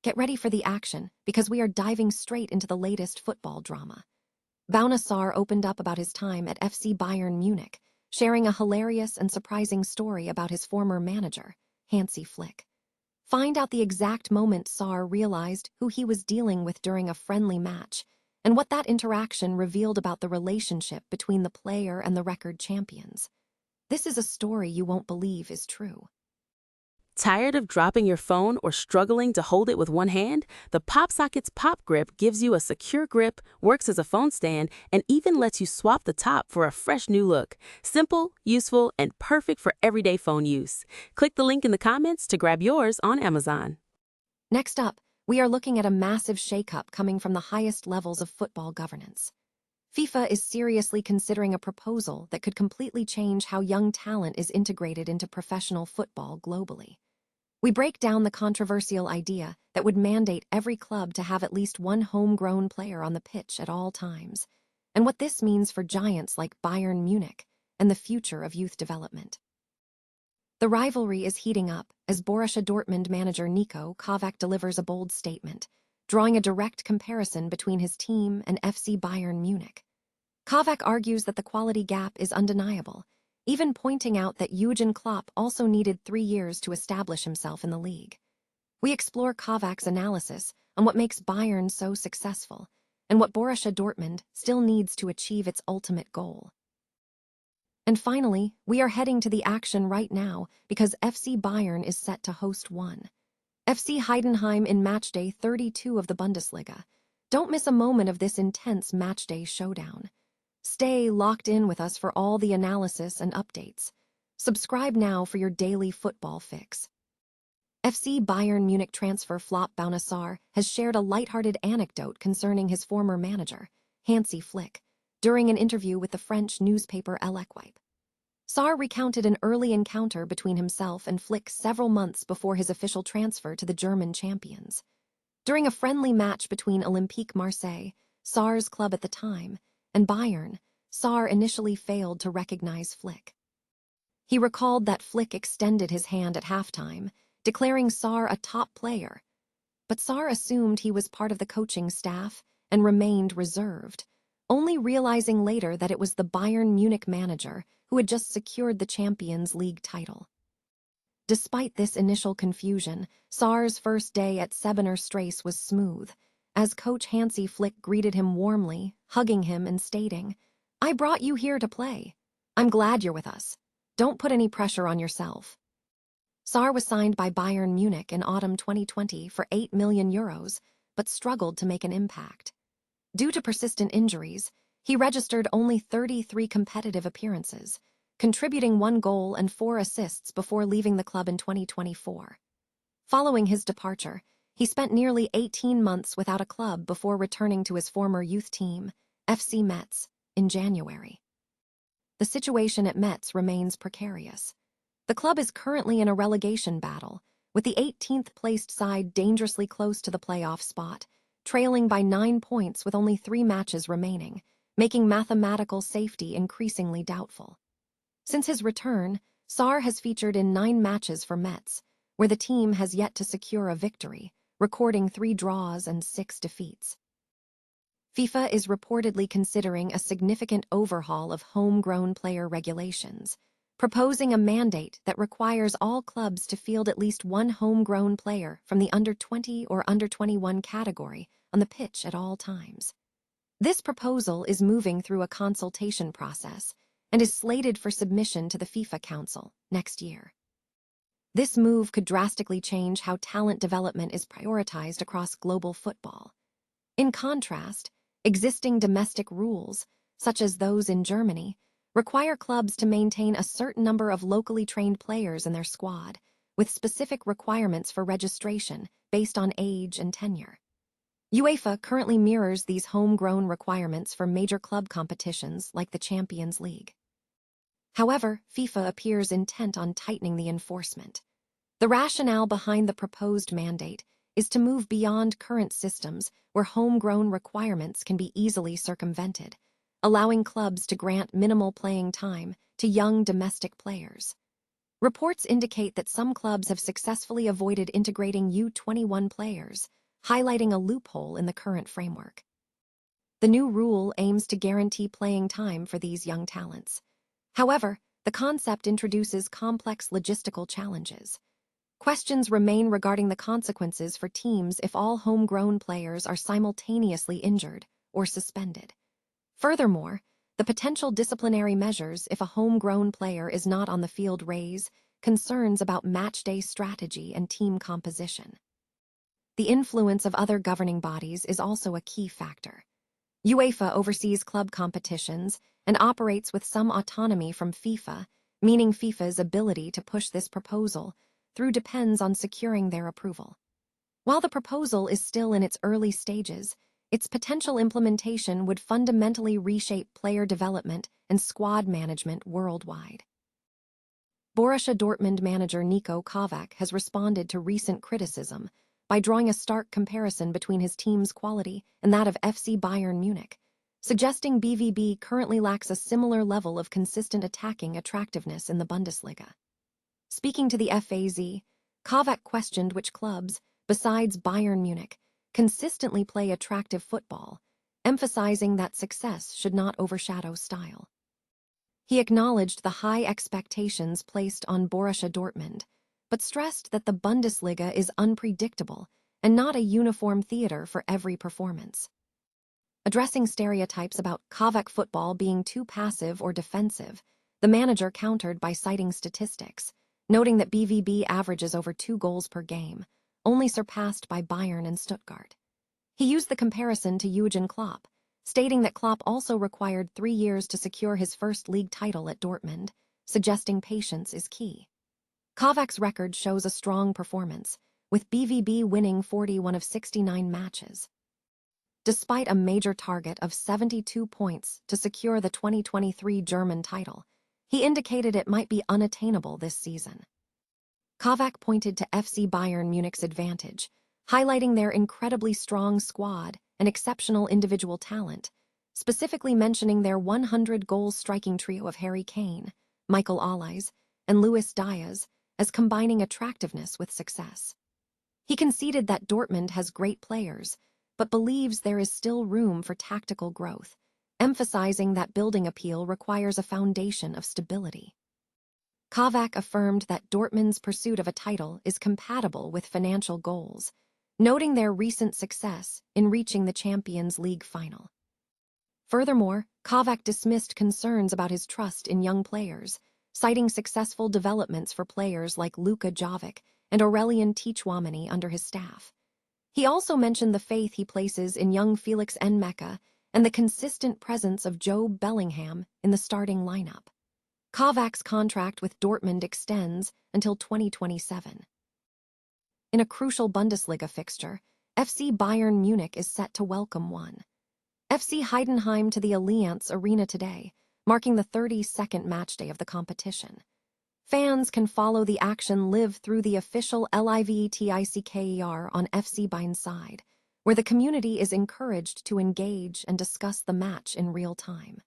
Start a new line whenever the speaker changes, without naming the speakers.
Get ready for the action, because we are diving straight into the latest football drama. Bouna Sarr opened up about his time at FC Bayern Munich, sharing a hilarious and surprising story about his former manager, Hansi Flick. Find out the exact moment Sarr realized who he was dealing with during a friendly match, and what that interaction revealed about the relationship between the player and the record champions. This is a story you won't believe is true.
Tired of dropping your phone or struggling to hold it with one hand? The PopSocket's Pop Grip gives you a secure grip, works as a phone stand, and even lets you swap the top for a fresh new look. Simple, useful, and perfect for everyday phone use. Click the link in the comments to grab yours on Amazon.
Next up, we are looking at a massive shakeup coming from the highest levels of football governance. FIFA is seriously considering a proposal that could completely change how young talent is integrated into professional football globally. We break down the controversial idea that would mandate every club to have at least one homegrown player on the pitch at all times, and what this means for giants like Bayern Munich and the future of youth development. The rivalry is heating up as Borussia Dortmund manager Niko Kovac delivers a bold statement, drawing a direct comparison between his team and FC Bayern Munich. Kovac argues that the quality gap is undeniable, even pointing out that Jurgen Klopp also needed 3 years to establish himself in the league. We explore Kovac's analysis on what makes Bayern so successful and what Borussia Dortmund still needs to achieve its ultimate goal. And finally, we are heading to the action right now because FC Bayern is set to host FC Heidenheim in matchday 32 of the Bundesliga. Don't miss a moment of this intense matchday showdown. Stay locked in with us for all the analysis and updates. Subscribe now for your daily football fix. FC Bayern Munich transfer flop Bouna Sarr has shared a lighthearted anecdote concerning his former manager, Hansi Flick, during an interview with the French newspaper L'Equipe. Sarr recounted an early encounter between himself and Flick several months before his official transfer to the German champions. During a friendly match between Olympique Marseille, Sarr's club at the time, and Bayern, Sarr initially failed to recognize Flick. He recalled that Flick extended his hand at halftime, declaring Sarr a top player. But Sarr assumed he was part of the coaching staff and remained reserved, only realizing later that it was the Bayern Munich manager who had just secured the Champions League title. Despite this initial confusion, Sarr's first day at Sebener Strasse was smooth, as coach Hansi Flick greeted him warmly, hugging him and stating, "I brought you here to play. I'm glad you're with us. Don't put any pressure on yourself." Sarr was signed by Bayern Munich in autumn 2020 for €8 million, but struggled to make an impact. Due to persistent injuries, he registered only 33 competitive appearances, contributing 1 goal and 4 assists before leaving the club in 2024. Following his departure, he spent nearly 18 months without a club before returning to his former youth team, FC Metz, in January. The situation at Metz remains precarious. The club is currently in a relegation battle, with the 18th-placed side dangerously close to the playoff spot, trailing by 9 points with only 3 matches remaining, making mathematical safety increasingly doubtful. Since his return, Sarr has featured in 9 matches for Metz, where the team has yet to secure a victory, recording 3 draws and 6 defeats. FIFA is reportedly considering a significant overhaul of homegrown player regulations, proposing a mandate that requires all clubs to field at least one homegrown player from the under-20 or under-21 category on the pitch at all times. This proposal is moving through a consultation process and is slated for submission to the FIFA Council next year. This move could drastically change how talent development is prioritized across global football. In contrast, existing domestic rules, such as those in Germany, require clubs to maintain a certain number of locally trained players in their squad, with specific requirements for registration based on age and tenure. UEFA currently mirrors these homegrown requirements for major club competitions like the Champions League. However, FIFA appears intent on tightening the enforcement. The rationale behind the proposed mandate is to move beyond current systems where homegrown requirements can be easily circumvented, allowing clubs to grant minimal playing time to young domestic players. Reports indicate that some clubs have successfully avoided integrating U21 players, highlighting a loophole in the current framework. The new rule aims to guarantee playing time for these young talents. However, the concept introduces complex logistical challenges. Questions remain regarding the consequences for teams if all homegrown players are simultaneously injured or suspended. Furthermore, the potential disciplinary measures if a homegrown player is not on the field raise concerns about matchday strategy and team composition. The influence of other governing bodies is also a key factor. UEFA oversees club competitions and operates with some autonomy from FIFA, meaning FIFA's ability to push this proposal through depends on securing their approval. While the proposal is still in its early stages, its potential implementation would fundamentally reshape player development and squad management worldwide. Borussia Dortmund manager Niko Kovac has responded to recent criticism by drawing a stark comparison between his team's quality and that of FC Bayern Munich, suggesting BVB currently lacks a similar level of consistent attacking attractiveness in the Bundesliga. Speaking to the FAZ, Kovac questioned which clubs, besides Bayern Munich, consistently play attractive football, emphasizing that success should not overshadow style. He acknowledged the high expectations placed on Borussia Dortmund, but stressed that the Bundesliga is unpredictable and not a uniform theater for every performance. Addressing stereotypes about Kovac football being too passive or defensive, the manager countered by citing statistics, noting that BVB averages over 2 goals per game, only surpassed by Bayern and Stuttgart. He used the comparison to Jurgen Klopp, stating that Klopp also required 3 years to secure his first league title at Dortmund, suggesting patience is key. Kovac's record shows a strong performance, with BVB winning 41 of 69 matches. Despite a major target of 72 points to secure the 2023 German title, he indicated it might be unattainable this season. Kovac pointed to FC Bayern Munich's advantage, highlighting their incredibly strong squad and exceptional individual talent, specifically mentioning their 100-goal striking trio of Harry Kane, Michael Olise, and Luis Diaz as combining attractiveness with success. He conceded that Dortmund has great players, but believes there is still room for tactical growth, emphasizing that building appeal requires a foundation of stability. Kovac affirmed that Dortmund's pursuit of a title is compatible with financial goals, noting their recent success in reaching the Champions League final. Furthermore, Kovac dismissed concerns about his trust in young players, citing successful developments for players like Luka Jovic and Aurelien Tchouameni under his staff. He also mentioned the faith he places in young Felix Nmecha and the consistent presence of Jobe Bellingham in the starting lineup. Kovac's contract with Dortmund extends until 2027. In a crucial Bundesliga fixture, FC Bayern Munich is set to welcome FC Heidenheim to the Allianz Arena today, marking the 32nd matchday of the competition. Fans can follow the action live through the official LIVETICKER on FC Bayern side, where the community is encouraged to engage and discuss the match in real time.